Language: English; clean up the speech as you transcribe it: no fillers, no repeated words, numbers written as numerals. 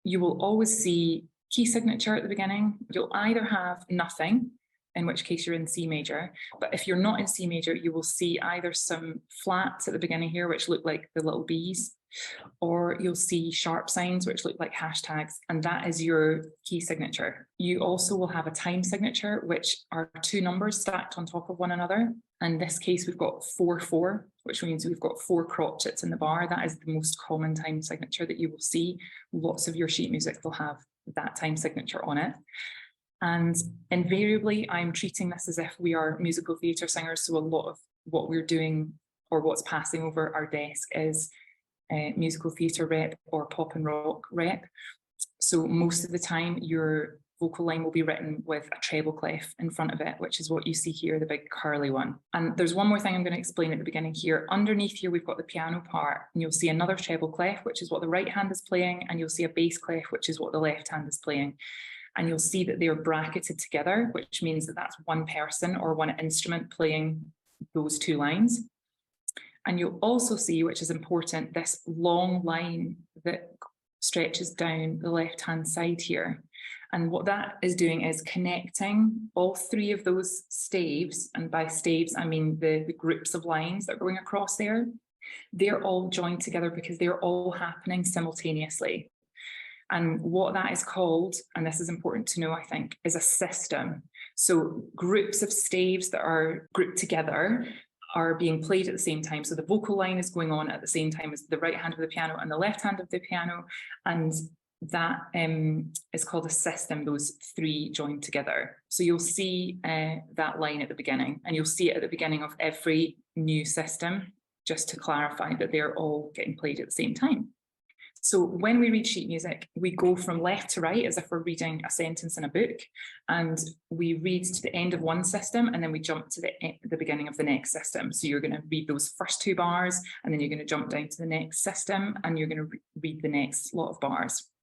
you will always see key signature at the beginning. You'll either have nothing, in which case you're in C major, but if you're not in C major, you will see either some flats at the beginning here, which look like the little B's, or you'll see sharp signs, which look like hashtags, and that is your key signature. You also will have a time signature, which are two numbers stacked on top of one another. In this case, we've got 4-4, which means we've got 4 crotchets in the bar. That is the most common time signature that you will see. Lots of your sheet music will have that time signature on it. And invariably, I'm treating this as if we are musical theatre singers. So a lot of what we're doing or what's passing over our desk is musical theatre rep or pop and rock rep. So most of the time, your vocal line will be written with a treble clef in front of it, which is what you see here, the big curly one. And there's one more thing I'm going to explain at the beginning here. Underneath here, we've got the piano part, and you'll see another treble clef, which is what the right hand is playing, and you'll see a bass clef, which is what the left hand is playing. And you'll see that they're bracketed together, which means that that's one person or one instrument playing those two lines. And you'll also see, which is important, this long line that stretches down the left-hand side here. And what that is doing is connecting all three of those staves, and by staves, I mean the groups of lines that are going across there. They're all joined together because they're all happening simultaneously. And what that is called, and this is important to know, I think, is a system. So groups of staves that are grouped together are being played at the same time. So the vocal line is going on at the same time as the right hand of the piano and the left hand of the piano. And that is called a system, those three joined together. So you'll see that line at the beginning, and you'll see it at the beginning of every new system, just to clarify that they're all getting played at the same time. So when we read sheet music, we go from left to right as if we're reading a sentence in a book, and we read to the end of one system, and then we jump to the beginning of the next system. So you're going to read those first 2 bars, and then you're going to jump down to the next system, and you're going to read the next lot of bars.